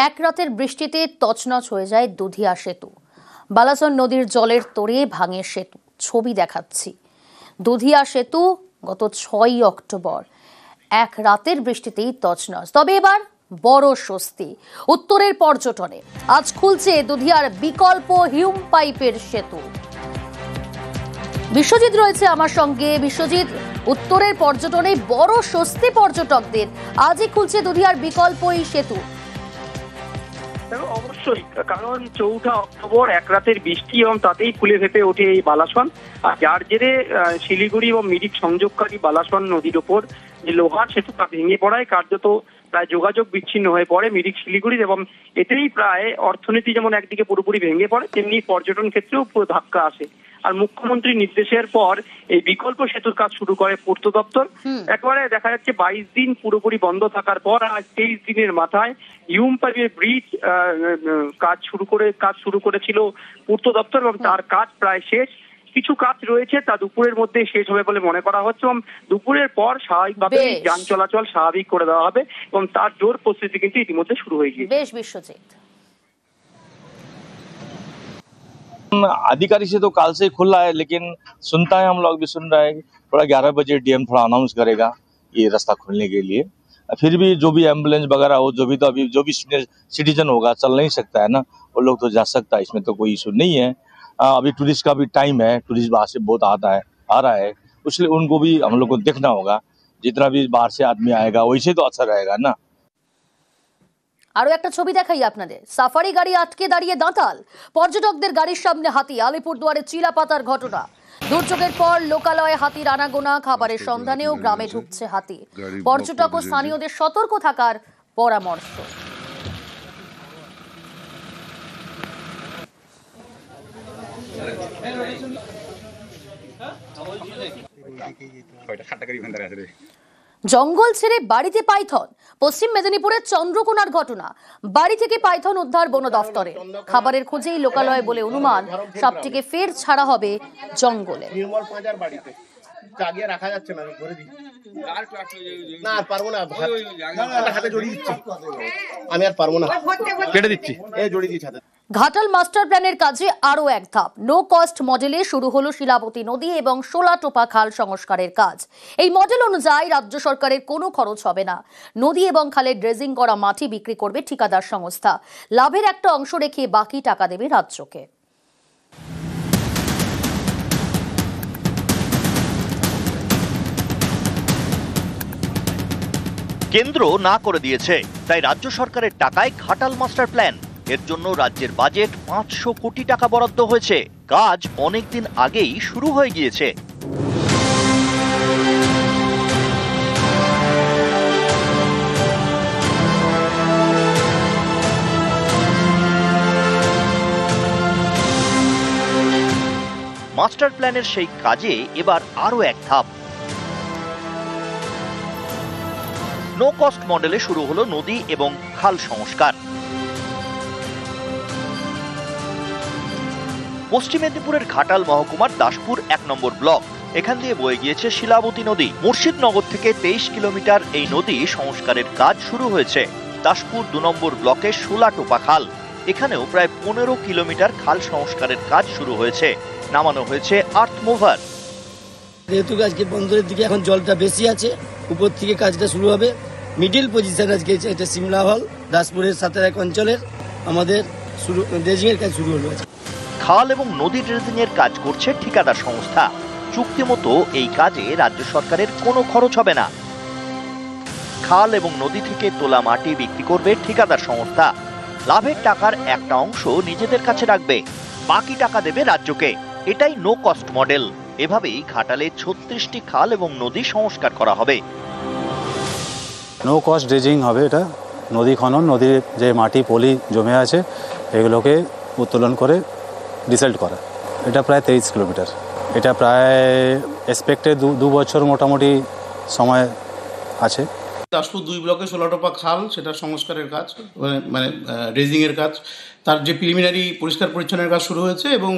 এক রাতের বৃষ্টিতে তছনছ হয়ে যায় দুধিয়া সেতু। বালাসন নদীর জলের তোড়ে ভাঙে সেতু। ছবি দেখাচ্ছি। দুধিয়া সেতু গত 6 অক্টোবর এক রাতের বৃষ্টিতেই তছনছ। তবে এবার বড় স্বস্তি উত্তরের পর্যটনে। আজ খুলছে দুধিয়ার বিকল্প হিউম পাইপের সেতু। বিশ্বজিৎ রয়েছে আমার সঙ্গে। বিশ্বজিৎ, উত্তরের পর্যটনে বড় স্বস্তি পর্যটকদের। আজই খুলছে দুধিয়ার বিকল্প এই সেতু। অবশ্যই, কারণ 4 অক্টোবর এক রাতের বৃষ্টি এবং তাতেই ফুলে ফেঁপে ওঠে এই বালাসন। আর যার জেরে শিলিগুড়ি এবং মিরিক সংযোগকারী বালাসন নদীর ওপর যে লোহার সেতু তা ভেঙে পড়ায় কার্যত প্রায় যোগাযোগ বিচ্ছিন্ন হয়ে পড়ে মিরিক শিলিগুড়ির, এবং এতেই প্রায় অর্থনীতি যেমন একদিকে পুরোপুরি ভেঙে পড়ে, তেমনি পর্যটন ক্ষেত্রেও পুরো ধাক্কা আসে। আর মুখ্যমন্ত্রীর নির্দেশের পর এই বিকল্প সেতুর কাজ শুরু করে পূর্ত দপ্তর। একবারে দেখা যাচ্ছে 22 দিন পুরোপুরি বন্ধ থাকার পর আজ 23 দিনের মাথায় হিউম পাইপের ব্রিজ কাজ শুরু করেছিল পূর্ত দপ্তর, এবং তার কাজ প্রায় শেষ। কিছু কাজ রয়েছে, তা দুপুরের মধ্যে শেষ হবে বলে মনে করা হচ্ছে, এবং দুপুরের পর স্বাভাবিকভাবে যান চলাচল স্বাভাবিক করে দেওয়া হবে, এবং তার জোর প্রস্তুতি কিন্তু ইতিমধ্যে শুরু হয়ে গিয়েছে। বেশ বিশ্বজিৎ। आधिकारिक से तो काल से ही खुला है, लेकिन सुनता है, हम लोग भी सुन रहे हैं थोड़ा 11 बजे डीएम थोड़ा अनाउंस करेगा ये रास्ता खुलने के लिए। फिर भी जो भी एम्बुलेंस वगैरह हो, जो भी तो अभी जो भी सीनियर सिटीजन होगा चल नहीं सकता है ना, वो लोग तो जा सकता है, इसमें तो कोई इशू नहीं है। अभी टूरिस्ट का भी टाइम है, टूरिस्ट बाहर से बहुत आ रहा है, इसलिए उनको भी हम लोग को देखना होगा। जितना भी बाहर से आदमी आएगा वैसे तो अच्छा रहेगा ना। আরো একটা ছবি দেখাই আপনাদের। সাফারি গাড়ি আটকে দাঁড়িয়ে দাঁতাল। পর্যটকদের গাড়ির সামনে হাতি। আলিপুরদুয়ারে চিলাপাতার ঘটনা। দুর্যোগের পর লোকালয়ে হাতির আনাগোনা। খাবারের সন্ধানেও গ্রামে ঢুকছে হাতি। পর্যটক ও স্থানীয়দের সতর্ক থাকার পরামর্শ। জঙ্গল ছেড়ে বাড়িতে পাইথন। পশ্চিম মেদিনীপুরের চন্দ্রকোনার ঘটনা। বাড়ি থেকে পাইথন উদ্ধার বন দফতরে। খাবারের খোঁজেই লোকালয়ে বলে অনুমান সাপটিকে ফের ছাড়া হবে জঙ্গলে। রাখা যাচ্ছে না, ধরে দিই না, আর পারবো না, হাতে জড়িয়ে দিচ্ছি, আমি আর পারবো না, কেটে দিচ্ছি, এই জড়িয়ে দিচ্ছি হাতে। ঘাটাল মাস্টার প্ল্যানের কাজে আরো এক ধাপ। নো কস্ট মডেলে শুরু হলো শিলাবতী নদী এবং শোলাটোপা খাল সংস্কারের কাজ। এই মডেল অনুযায়ী রাজ্য সরকারের কোনো খরচ হবে না। নদী এবং খালের ড্রেজিং করা মাটি বিক্রি করবে ঠিকাদার সংস্থা। লাভের একটা অংশ রেখে বাকি টাকা দেবে রাজ্যকে। কেন্দ্র না করে দিয়েছে, তাই রাজ্য সরকারের টাকায় ঘাটাল মাস্টার প্ল্যান। এর জন্য রাজ্যের বাজেট 500 কোটি টাকা বরাদ্দ হয়েছে। কাজ অনেকদিন আগেই শুরু হয়ে গিয়েছে। মাস্টার প্ল্যানের সেই কাজে এবার আরো এক ধাপ। নো কস্ট মডেলে শুরু হলো নদী এবং খাল সংস্কার। পশ্চিম মেদিনীপুরের ঘাটাল মহকুমার দাসপুর 1 নম্বর ব্লক। এখান দিয়ে বয়ে গিয়েছে শিলাবতী নদী। মুর্শিদনগর থেকে 23 কিলোমিটার এই নদী সংস্কারের কাজ শুরু হয়েছে। দাসপুর 2 নম্বর ব্লকে শোলাটোপা খাল, এখানেও প্রায় 15 কিলোমিটার খাল সংস্কারের কাজ শুরু হয়েছে। নামানো হয়েছে আর্থ মুভার। যেহেতু আজকে বন্দরের দিকে এখন জলটা বেশি আছে, উপর থেকে কাজটা শুরু হবে। মিডিল পজিশন আজকে এটা সিমলা হল দাসপুরের 7 অঞ্চলের আমাদের ড্রেজিং এর কাজ শুরু হলো। খাল এবং নদী ড্রেজিং এর কাজ করছে ঠিকাদার সংস্থা। চুক্তি মতো এই কাজে রাজ্য সরকারের কোনো খরচ হবে না। খাল এবং নদী থেকে তোলা মাটি বিক্রি করবে ঠিকাদার সংস্থা। লাভের টাকার একটা অংশ নিজেদের কাছে রাখবে, বাকি টাকা দেবে রাজ্যকে। এটাই নো কস্ট মডেল। এভাবেই ঘাটালে 36টি খাল এবং নদী সংস্কার করা হবে। নো কস্ট ড্রেজিং হবে এটা। নদী খনন, নদীর যে মাটি পলি জমে আছে এগুলোকে উত্তোলন করে ডিসেল্ট করা। এটা প্রায় 23 কিলোমিটার। এটা প্রায় এক্সপেক্টেড 2 বছর মোটামুটি সময় আছে। দাসপুর 2 ব্লকে শোলাটোপা খাল, সেটা সংস্কারের কাজ, মানে ড্রেজিং এর কাজ, তার যে প্রিলিমিনারি পরিষ্কার পরিচ্ছন্নের কাজ শুরু হয়েছে। এবং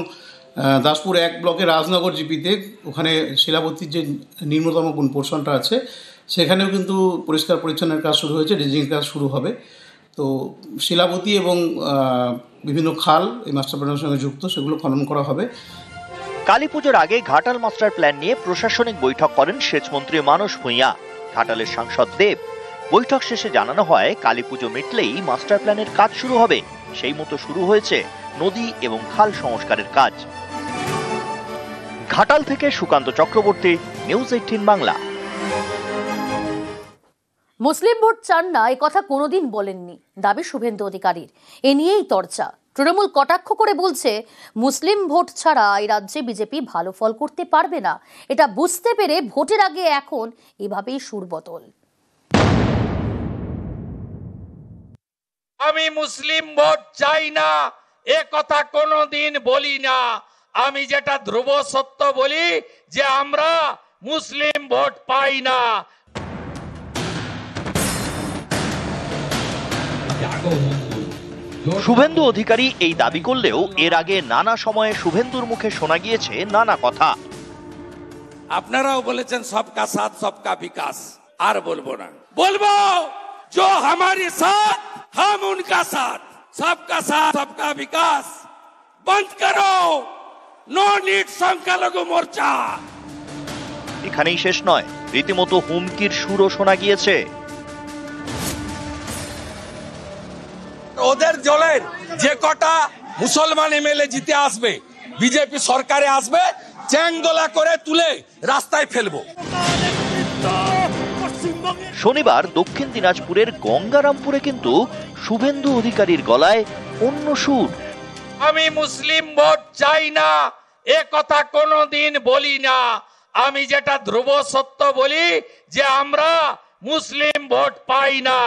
দাসপুর 1 ব্লকে রাজনগর জিপিতে ওখানে শিলাবতীর যে নিম্নতম কোন পোর্শনটা আছে সেখানেও কিন্তু পরিষ্কার পরিচ্ছন্নের কাজ শুরু হয়েছে, ড্রেজিং কাজ শুরু হবে। তো শিলাবতী এবং বিভিন্ন খাল এই মাস্টার প্ল্যানের সঙ্গে যুক্ত, সেগুলো খনন করা হবে। কালী পুজোর আগে ঘাটাল মাস্টার প্ল্যান নিয়ে প্রশাসনিক বৈঠক করেন সেচমন্ত্রী মানস ভূঁইয়া, ঘাটালের সাংসদ দেব। বৈঠক শেষে জানানো হয় কালী পুজো মিটলেই মাস্টার প্ল্যানের কাজ শুরু হবে। সেই মতো শুরু হয়েছে নদী এবং খাল সংস্কারের কাজ। ঘাটাল থেকে সুকান্ত চক্রবর্তী, নিউজ 18 বাংলা। মুসলিম ভোট চান না এ কথা কোনোদিন বলেননি, দাবি শুভেন্দু অধিকারীর। এ নিয়েই চর্চা। তৃণমূল কটাক্ষ করে বলছে মুসলিম ভোট ছাড়া এই রাজ্যে বিজেপি ভালো ফল করতে পারবে না। এটা বুঝতে পেরে ভোটের আগে এখন এভাবেই সুর বদল। আমি মুসলিম ভোট চাই না এ কথা কোনোদিন বলি না। আমি যেটা ধ্রুব সত্য বলি যে আমরা মুসলিম ভোট পাই না। শুভেন্দু অধিকারী এই দাবি করলেও এর আগে নানা সময়ে শুভেন্দুর মুখে শোনা গিয়েছে নানা কথা। আপনারাও বলেছেন সবকা সাথ সবকা বিকাশ, আর বলবো না। বলবো जो हमारे साथ हम उनका साथ, सबका साथ सबका विकास बंद करो, नो नीड সংখ্যালঘু মোর্চা। এখানেই শেষ নয়, রীতিমতো হুমকির সুরও শোনা গিয়েছে। ওদের দলের যে কটা মুসলমান এমএলএ জিতে আসবে, বিজেপি সরকারে আসবে, চ্যাংদোলা করে তুলে রাস্তায় ফেলবো। শনিবার দক্ষিণ দিনাজপুরের গঙ্গারামপুরে কিন্তু শুভেন্দু অধিকারীর গলায় অন্য সুর। আমি মুসলিম ভোট চাই না এ কথা কোনোদিন বলি না। আমি যেটা ধ্রুব সত্য বলি যে আমরা মুসলিম ভোট পাই না।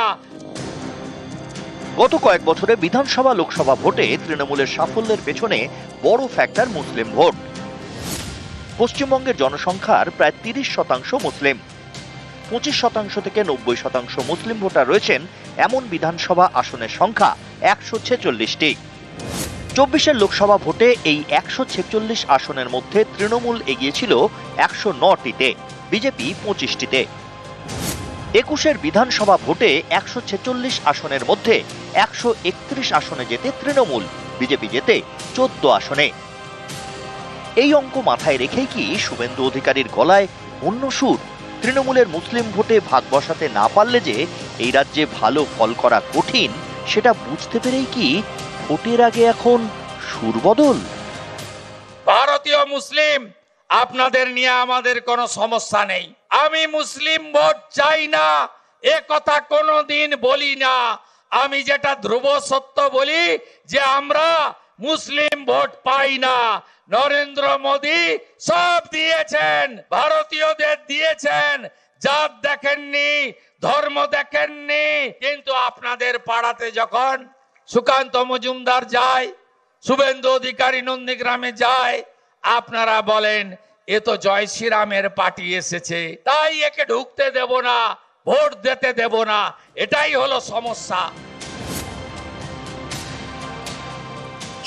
গত কয়েক বছরে বিধানসভা লোকসভা ভোটে তৃণমূলের সাফল্যের পেছনে বড় ফ্যাক্টর মুসলিম ভোট। পশ্চিমবঙ্গের জনসংখ্যার প্রায় 30% মুসলিম। 25% থেকে 90% মুসলিম ভোটার রয়েছেন এমন বিধানসভা আসনের সংখ্যা 146টি। 24 লোকসভা ভোটে এই 146 আসনের মধ্যে তৃণমূল এগিয়েছিল 109টিতে, বিজেপি 25টিতে। 21 বিধানসভা ভোটে 146 আসনের মধ্যে 131 আসনে জেতে তৃণমূল, বিজেপি জেতে 14 আসনে। এই অঙ্ক মাথায় রেখেই কি শুভেন্দু অধিকারীর গলায় অন্য সুর? তৃণমূলের মুসলিম ভোটে ভাগ বসাতে না পারলে যে এই রাজ্যে ভালো ফল করা কঠিন, সেটা বুঝতে পেরেই কি ভোটের আগে এখন সুর বদল? ভারতীয় মুসলিম আপনাদের নিয়ে আমাদের কোনো সমস্যা নেই। আমি মুসলিম ভোট চাই না এ কথা কোনোদিন বলি না। আমি যেটা ধ্রুব সত্য বলি যে আমরা মুসলিম ভোট পাই না। নরেন্দ্র মোদী সব দিয়েছেন, ভারতীয়দের দিয়েছেন, জাত দেখেননি, ধর্ম দেখেননি। কিন্তু আপনাদের পাড়াতে যখন সুকান্ত মজুমদার যায়, শুভেন্দু অধিকারী নন্দীগ্রামে যায়, আপনারা বলেন এ তো জয় শ্রীরামের পার্টি এসেছে, তাই একে ঢুকতে দেব না, ভোট দিতে দেব না। এটাই হলো সমস্যা।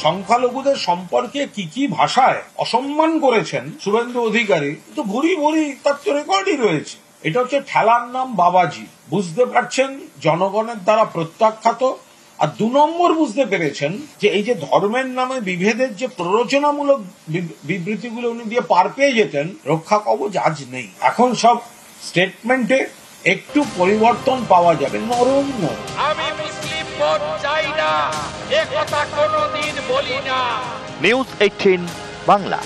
সংখ্যালঘুদের সম্পর্কে কি কি ভাষায় অসম্মান করেছেন শুভেন্দু অধিকারী, তো ভুরি ভুরি তার তো রেকর্ডই রয়েছে। এটা হচ্ছে ঠেলার নাম বাবাজি। বুঝতে পারছেন জনগণের দ্বারা প্রত্যাখ্যাত। আর 2 নম্বর বুঝতে পেরেছেন যে এই যে ধর্মের নামে বিভেদের যে প্ররোচনামূলক বিবৃতিগুলো উনি দিয়ে পার পেয়ে যেতেন, রক্ষা কবচ আজ নেই। এখন সব স্টেটমেন্টে একটু পরিবর্তন পাওয়া যাবে, নরম নয়। আমি মুসলিম ভোট চাই না এ কথা কোনোদিন বলি না। নিউজ 18 বাংলা।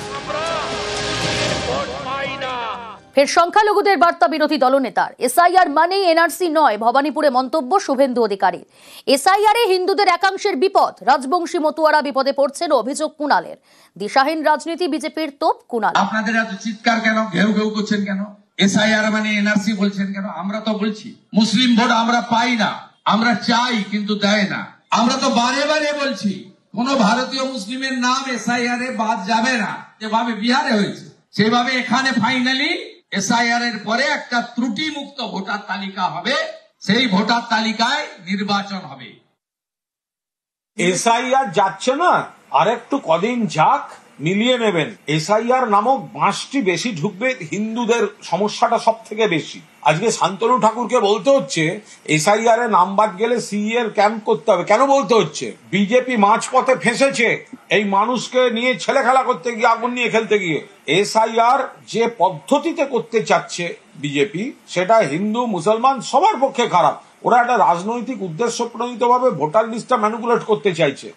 ফের সংখ্যালঘুদের বার্তা বিরোধী দলনেতার। এসআইআর মানেই এনআরসি নয়, ভবানীপুরে মন্তব্য শুভেন্দু অধিকারীর। এসআইআরে হিন্দুদের একাংশের বিপদ, রাজবংশী মতুয়ারা বিপদে পড়ছেন, অভিযোগ কুণালের। দিশাহীন রাজনীতি বিজেপির তোপ কুণাল। আপনাদের এত চিৎকার কেন, ঘেউ ঘেউ করছেন কেন? এসআইআর মানে এনআরসি বলছেন কেন? আমরা তো বলছি মুসলিম ভোট আমরা পাই না, আমরা চাই কিন্তু দেয় না। আমরা তো বারে বারে বলছি কোন ভারতীয় মুসলিমের নাম এসআইআর এ বাদ যাবে না, যেভাবে বিহারে হয়েছে সেভাবে এখানে ফাইনালি এসআইআর এর পরে একটা ত্রুটি মুক্ত ভোটার তালিকা হবে, সেই ভোটার তালিকায় নির্বাচন হবে। এসআইআর যাচ্ছে না, আর একটু কদিন যাক, মিলিয়ে নেবেন। এসআইআর নামক বাঁশটি বেশি ঢুকবে, হিন্দুদের সমস্যাটা সব থেকে বেশি। আজকে শান্তনু ঠাকুরকে বলতে হচ্ছে এসআইআর এ নাম বাদ গেলে সিই এর ক্যাম্প করতে হবে। কেন বলতে হচ্ছে? বিজেপি মাঝপথে ফেঁসেছে এই মানুষকে নিয়ে ছেলে খেলা করতে গিয়ে, আগুন নিয়ে খেলতে গিয়ে। এসআইআর যে পদ্ধতিতে করতে চাচ্ছে বিজেপি, সেটা হিন্দু মুসলমান সবার পক্ষে খারাপ। ওরা একটা রাজনৈতিক উদ্দেশ্য প্রণোদিতভাবে ভোটার লিস্টটা ম্যানিপুলেট করতে চাইছে।